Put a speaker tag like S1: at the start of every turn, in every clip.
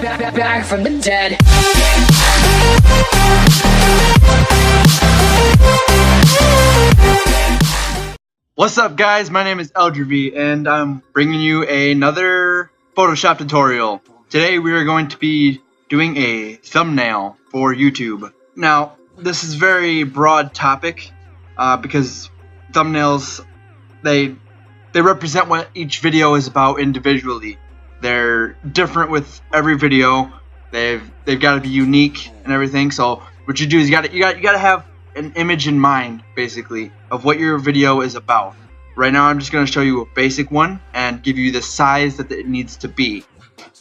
S1: back from the dead.
S2: What's up guys, my name is Eldriv and I'm bringing you another Photoshop tutorial. Today we are going to be doing a thumbnail for YouTube. Now this is a very broad topic because thumbnails, they represent what each video is about individually. They're different with every video. They've got to be unique and everything. So what you do is you got to have an image in mind, basically, of what your video is about. Right now I'm just going to show you a basic one and give you the size that it needs to be.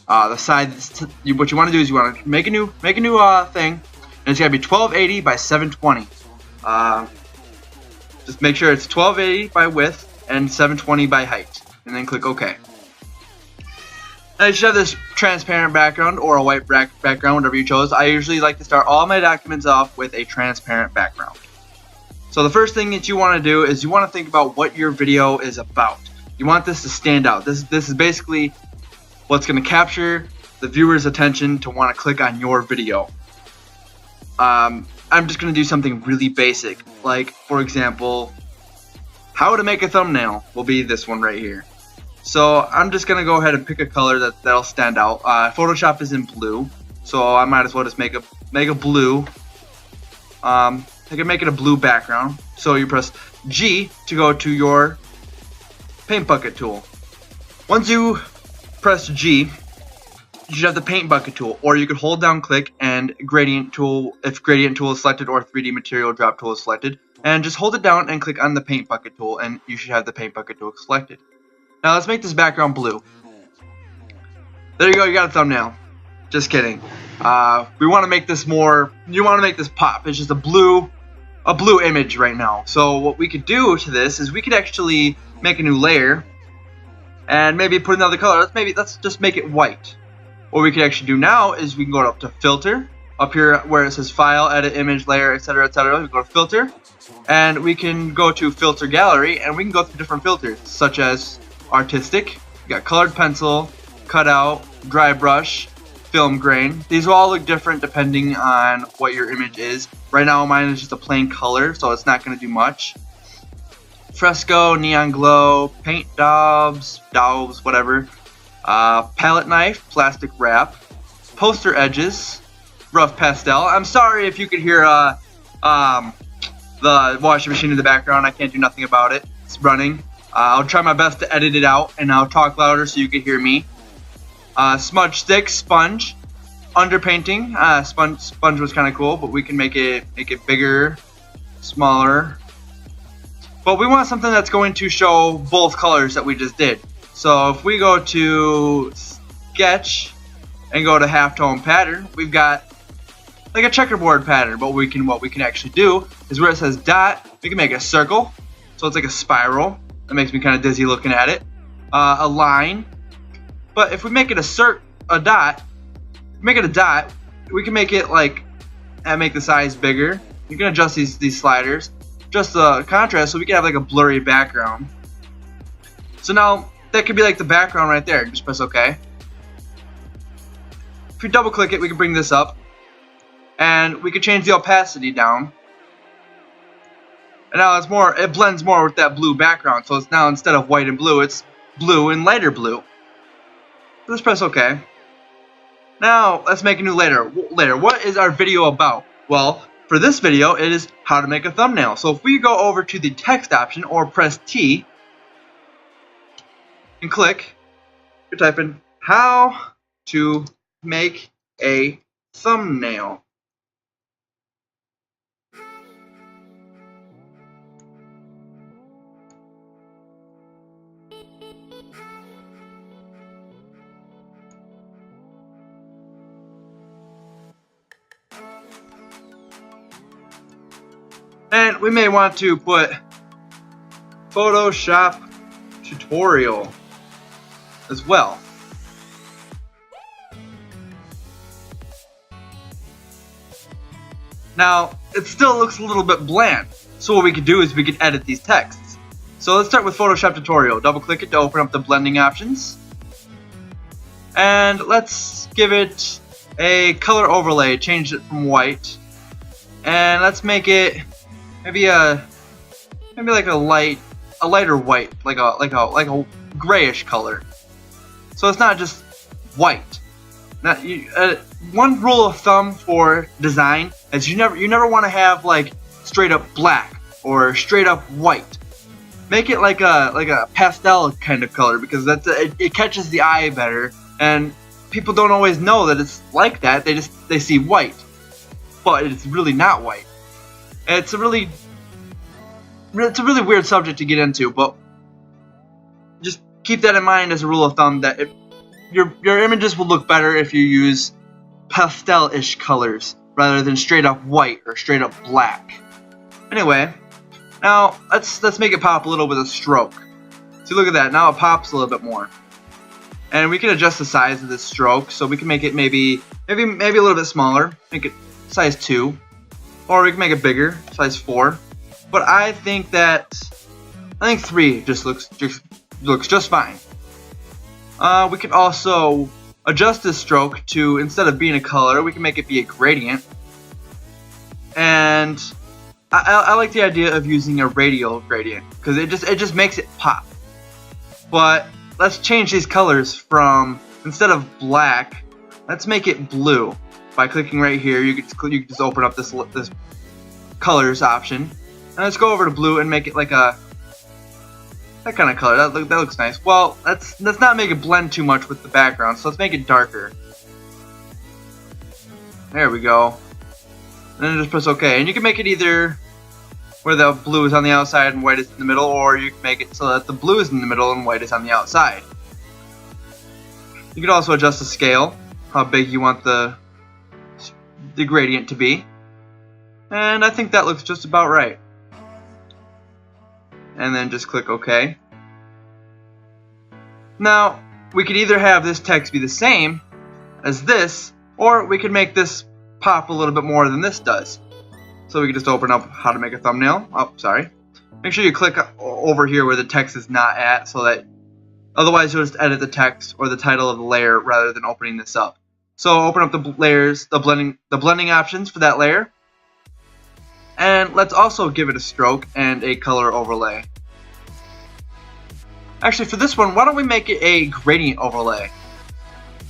S2: The size, what you want to do is you want to make a new thing, and it's got to be 1280 by 720. Just make sure it's 1280 by width and 720 by height, and then click OK. Now you should have this transparent background or a white background, whatever you chose. I usually like to start all my documents off with a transparent background. So the first thing that you want to do is you want to think about what your video is about. You want this to stand out. This is basically what's going to capture the viewer's attention to want to click on your video. I'm just going to do something really basic, like for example, how to make a thumbnail will be this one right here. So I'm just gonna go ahead and pick a color that'll stand out. Photoshop is in blue, so I might as well just make a blue. I can make it a blue background. So you press G to go to your paint bucket tool. Once you press G, you should have the paint bucket tool, or you could hold down click and gradient tool if gradient tool is selected or 3D material drop tool is selected, and just hold it down and click on the paint bucket tool, and you should have the paint bucket tool selected. Now let's make this background blue. There you go, you got a thumbnail. Just kidding. We want to make this more. You want to make this pop. It's just a blue image right now. So what we could do to this is we could actually make a new layer and maybe put another color. Let's just make it white. What we could actually do now is we can go up to filter, up here where it says file, edit, image, layer, etc., etc. We go to filter, and we can go to filter gallery, and we can go through different filters such as artistic, you got colored pencil, cutout, dry brush, film grain. These will all look different depending on what your image is. Right now mine is just a plain color, so it's not going to do much. Fresco, neon glow, paint daubs, whatever. Palette knife, plastic wrap, poster edges, rough pastel. I'm sorry if you could hear the washing machine in the background. I can't do nothing about it. It's running. I'll try my best to edit it out, and I'll talk louder so you can hear me. Smudge stick, sponge, underpainting. Sponge was kind of cool, but we can make it bigger, smaller. But we want something that's going to show both colors that we just did. So if we go to sketch and go to halftone pattern, we've got like a checkerboard pattern. But what we can actually do is where it says dot, we can make a circle, so it's like a spiral. That makes me kind of dizzy looking at it. A line. But if we make it a dot, we can make it like, and make the size bigger. You can adjust these sliders, just the contrast, so we can have like a blurry background. So now that could be like the background right there. Just press OK. If you double click it, we can bring this up, and we can change the opacity down. And now it blends more with that blue background. So it's now, instead of white and blue, it's blue and lighter blue. Let's press OK. Now let's make a new layer. What is our video about? Well, for this video, it is how to make a thumbnail. So if we go over to the text option or press T and click, you type in how to make a thumbnail. And we may want to put Photoshop tutorial as well. Now, it still looks a little bit bland, so what we could do is we could edit these texts. So let's start with Photoshop tutorial. Double click it to open up the blending options. And let's give it a color overlay, change it from white, and let's make it maybe like a lighter white, like a grayish color. So it's not just white. Now, one rule of thumb for design is you never want to have like straight up black or straight up white. Make it like a pastel kind of color, because it catches the eye better, and people don't always know that it's like that. They see white, but it's really not white. It's a really weird subject to get into, but just keep that in mind as a rule of thumb, that your images will look better if you use pastel-ish colors rather than straight up white or straight up black. Anyway, now let's make it pop a little with a stroke. See, look at that. Now it pops a little bit more. And we can adjust the size of this stroke, so we can make it maybe a little bit smaller, make it size 2, or we can make it bigger, size 4. But I think 3 just looks just fine. We can also adjust this stroke to, instead of being a color, we can make it be a gradient. And I like the idea of using a radial gradient, because it just makes it pop. But let's change these colors from, instead of black, let's make it blue. By clicking right here, you can just open up this colors option, and let's go over to blue and make it like that kind of color. That looks nice. Well, let's not make it blend too much with the background, so let's make it darker. There we go. And then just press OK, and you can make it either where the blue is on the outside and white is in the middle, or you can make it so that the blue is in the middle and white is on the outside. You can also adjust the scale, how big you want the gradient to be, and I think that looks just about right. And then just click OK. Now we could either have this text be the same as this, or we could make this pop a little bit more than this does. So we can just open up how to make a thumbnail. Oh, sorry. Make sure you click over here where the text is not at, so that otherwise you'll just edit the text or the title of the layer rather than opening this up. So open up the layers, the blending options for that layer. And let's also give it a stroke and a color overlay. Actually, for this one, why don't we make it a gradient overlay?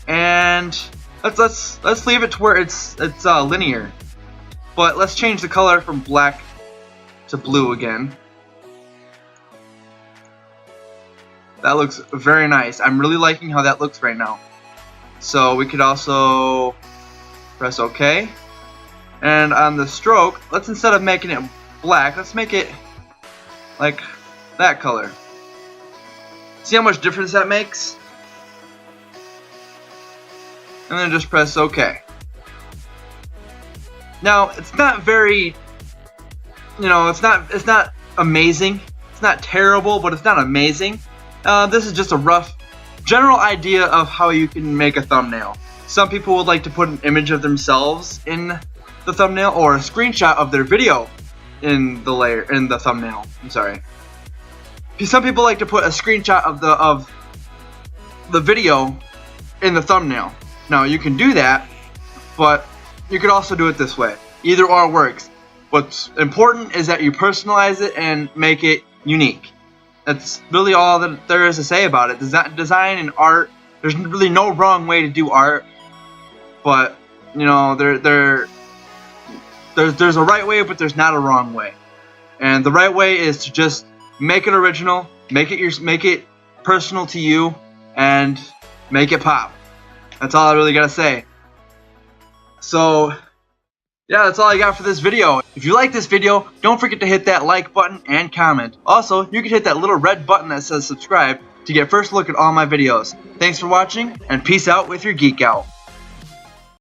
S2: And let's leave it to where it's linear. But let's change the color from black to blue again. That looks very nice. I'm really liking how that looks right now. So we could also press OK. And on the stroke, let's, instead of making it black, let's make it like that color. See how much difference that makes? And then just press OK. Now, it's not very, it's not amazing. It's not terrible, but it's not amazing. This is just a rough general idea of how you can make a thumbnail. Some people would like to put an image of themselves in the thumbnail, or a screenshot of their video in the thumbnail. I'm sorry. Some people like to put a screenshot of the video in the thumbnail. Now, you can do that, but you could also do it this way. Either or works. What's important is that you personalize it and make it unique. That's really all that there is to say about it. Design and art, there's really no wrong way to do art, but there's a right way, but there's not a wrong way. And the right way is to just make it original, make it personal to you, and make it pop. That's all I really gotta say. So, yeah, that's all I got for this video. If you like this video, don't forget to hit that like button and comment. Also, you can hit that little red button that says subscribe to get first look at all my videos. Thanks for watching, and peace out with your geek out.